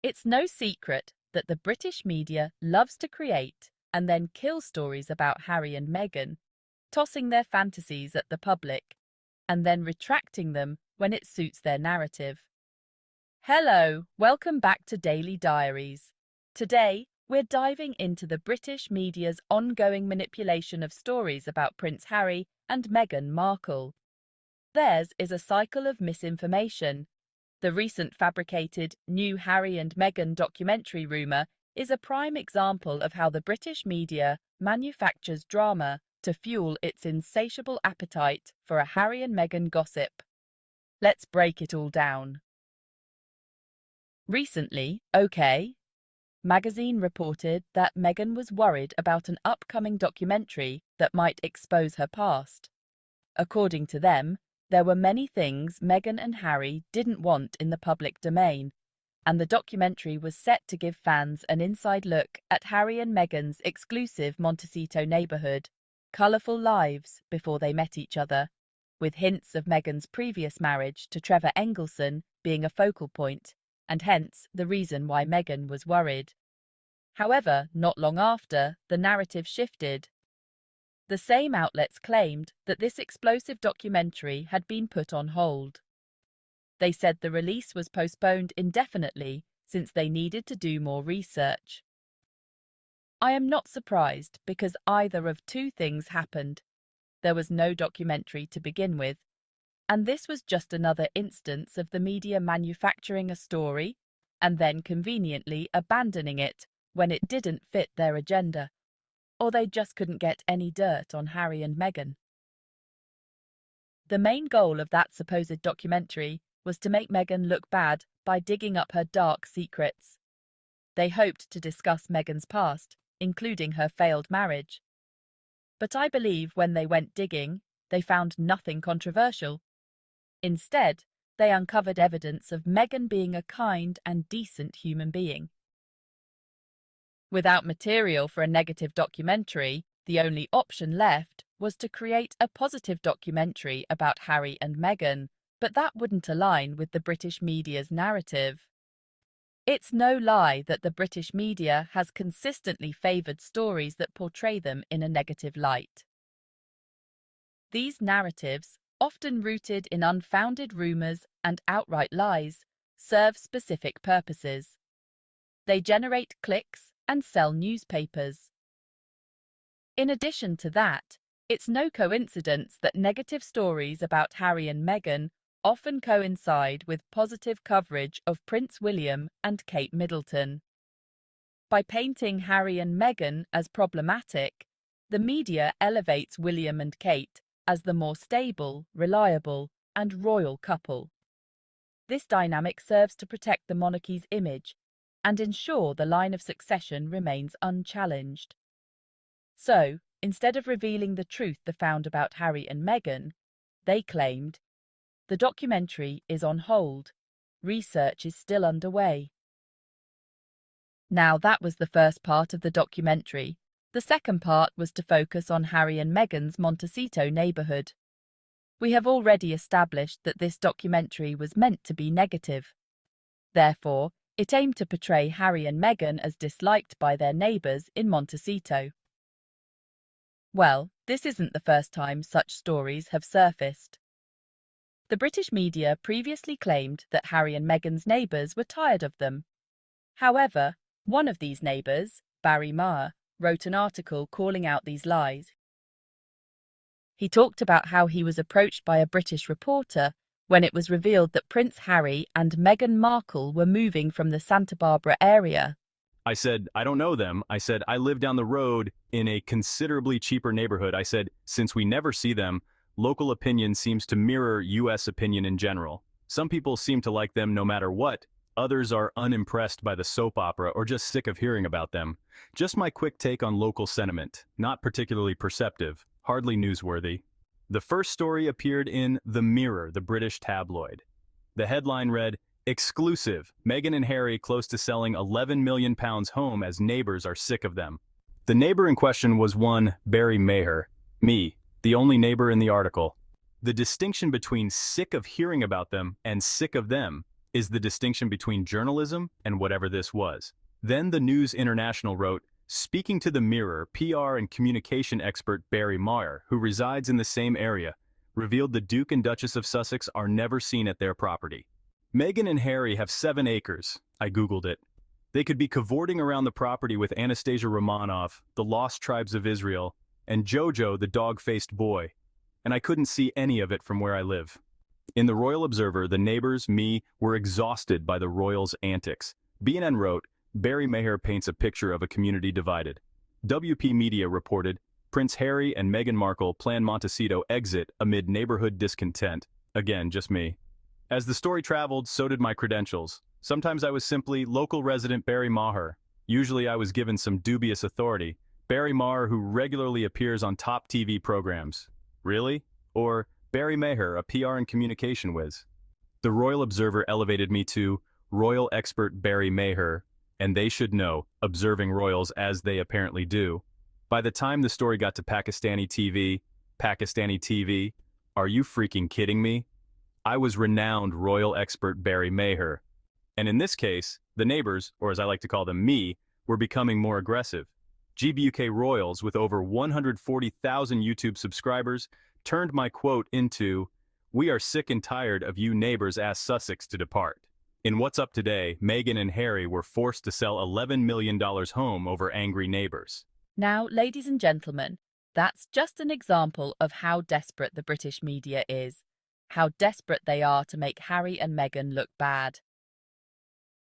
It's no secret that the British media loves to create and then kill stories about Harry and Meghan, tossing their fantasies at the public and then retracting them when it suits their narrative. Hello, welcome back to Daily Diaries. Today, we're diving into the British media's ongoing manipulation of stories about Prince Harry and Meghan Markle. Theirs is a cycle of misinformation. The recent fabricated new Harry and Meghan documentary rumour is a prime example of how the British media manufactures drama to fuel its insatiable appetite for a Harry and Meghan gossip. Let's break it all down. Recently, OK! Magazine reported that Meghan was worried about an upcoming documentary that might expose her past. According to them, there were many things Meghan and Harry didn't want in the public domain, and the documentary was set to give fans an inside look at Harry and Meghan's exclusive Montecito neighbourhood, colourful lives before they met each other, with hints of Meghan's previous marriage to Trevor Engelson being a focal point, and hence the reason why Meghan was worried. However, not long after, the narrative shifted. The same outlets claimed that this explosive documentary had been put on hold. They said the release was postponed indefinitely since they needed to do more research. I am not surprised because either of two things happened. There was no documentary to begin with, and this was just another instance of the media manufacturing a story and then conveniently abandoning it when it didn't fit their agenda, or they just couldn't get any dirt on Harry and Meghan. The main goal of that supposed documentary was to make Meghan look bad by digging up her dark secrets. They hoped to discuss Meghan's past, including her failed marriage. But I believe when they went digging, they found nothing controversial. Instead, they uncovered evidence of Meghan being a kind and decent human being. Without material for a negative documentary, the only option left was to create a positive documentary about Harry and Meghan, but that wouldn't align with the British media's narrative. It's no lie that the British media has consistently favoured stories that portray them in a negative light. These narratives, often rooted in unfounded rumours and outright lies, serve specific purposes. They generate clicks and sell newspapers. In addition to that, it's no coincidence that negative stories about Harry and Meghan often coincide with positive coverage of Prince William and Kate Middleton. By painting Harry and Meghan as problematic, the media elevates William and Kate as the more stable, reliable, and royal couple. This dynamic serves to protect the monarchy's image and ensure the line of succession remains unchallenged. So, instead of revealing the truth they found about Harry and Meghan, they claimed, "The documentary is on hold. Research is still underway." Now that was the first part of the documentary. The second part was to focus on Harry and Meghan's Montecito neighbourhood. We have already established that this documentary was meant to be negative. Therefore, it aimed to portray Harry and Meghan as disliked by their neighbours in Montecito. Well, this isn't the first time such stories have surfaced. The British media previously claimed that Harry and Meghan's neighbours were tired of them. However, one of these neighbours, Barry Maher, wrote an article calling out these lies. He talked about how he was approached by a British reporter when it was revealed that Prince Harry and Meghan Markle were moving from the Santa Barbara area. I said, I don't know them. I said, I live down the road in a considerably cheaper neighborhood. I said, since we never see them, local opinion seems to mirror U.S. opinion in general. Some people seem to like them no matter what. Others are unimpressed by the soap opera or just sick of hearing about them. Just my quick take on local sentiment. Not particularly perceptive, hardly newsworthy. The first story appeared in The Mirror, the British tabloid. The headline read, "Exclusive, Meghan and Harry close to selling £11 million home as neighbors are sick of them." The neighbor in question was one Barry Maher, me, the only neighbor in the article. The distinction between sick of hearing about them and sick of them is the distinction between journalism and whatever this was. Then the News International wrote, speaking to the Mirror, PR and communication expert Barry Maher, who resides in the same area, revealed the Duke and Duchess of Sussex are never seen at their property. Meghan and Harry have 7 acres. I Googled it. They could be cavorting around the property with Anastasia Romanov, the Lost Tribes of Israel, and Jojo, the dog-faced boy. And I couldn't see any of it from where I live. In the Royal Observer, the neighbors, me, were exhausted by the royals' antics. BNN wrote, Barry Maher paints a picture of a community divided. WP Media reported, Prince Harry and Meghan Markle plan Montecito exit amid neighborhood discontent. Again, just me. As the story traveled, so did my credentials. Sometimes I was simply local resident Barry Maher. Usually I was given some dubious authority. Barry Maher, who regularly appears on top TV programs. Really? Or Barry Maher, a PR and communication whiz. The Royal Observer elevated me to royal expert Barry Maher, and they should know, observing royals as they apparently do. By the time the story got to Pakistani TV, are you freaking kidding me? I was renowned royal expert Barry Maher. And in this case, the neighbors, or as I like to call them, me, were becoming more aggressive. GBUK royals with over 140,000 YouTube subscribers turned my quote into, "We are sick and tired of you neighbors ask Sussex to depart." In What's Up Today, Meghan and Harry were forced to sell $11 million home over angry neighbors. Now, ladies and gentlemen, that's just an example of how desperate the British media is, how desperate they are to make Harry and Meghan look bad.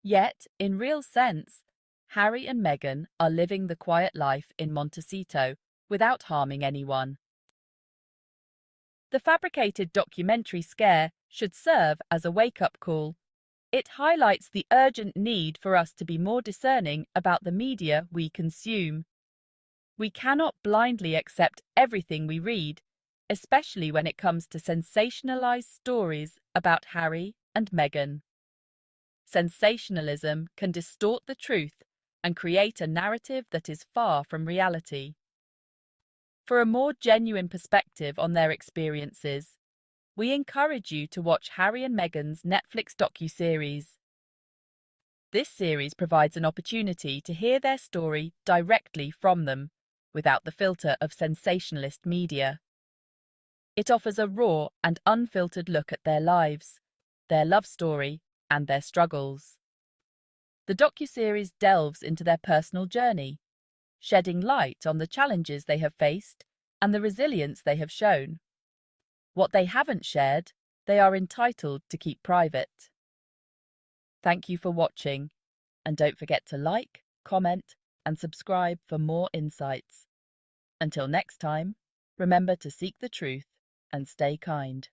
Yet, in real sense, Harry and Meghan are living the quiet life in Montecito without harming anyone. The fabricated documentary scare should serve as a wake-up call. It highlights the urgent need for us to be more discerning about the media we consume. We cannot blindly accept everything we read, especially when it comes to sensationalized stories about Harry and Meghan. Sensationalism can distort the truth and create a narrative that is far from reality. For a more genuine perspective on their experiences, we encourage you to watch Harry and Meghan's Netflix docuseries. This series provides an opportunity to hear their story directly from them, without the filter of sensationalist media. It offers a raw and unfiltered look at their lives, their love story, and their struggles. The docuseries delves into their personal journey, shedding light on the challenges they have faced and the resilience they have shown. What they haven't shared, they are entitled to keep private. Thank you for watching, and don't forget to like, comment, and subscribe for more insights. Until next time, remember to seek the truth and stay kind.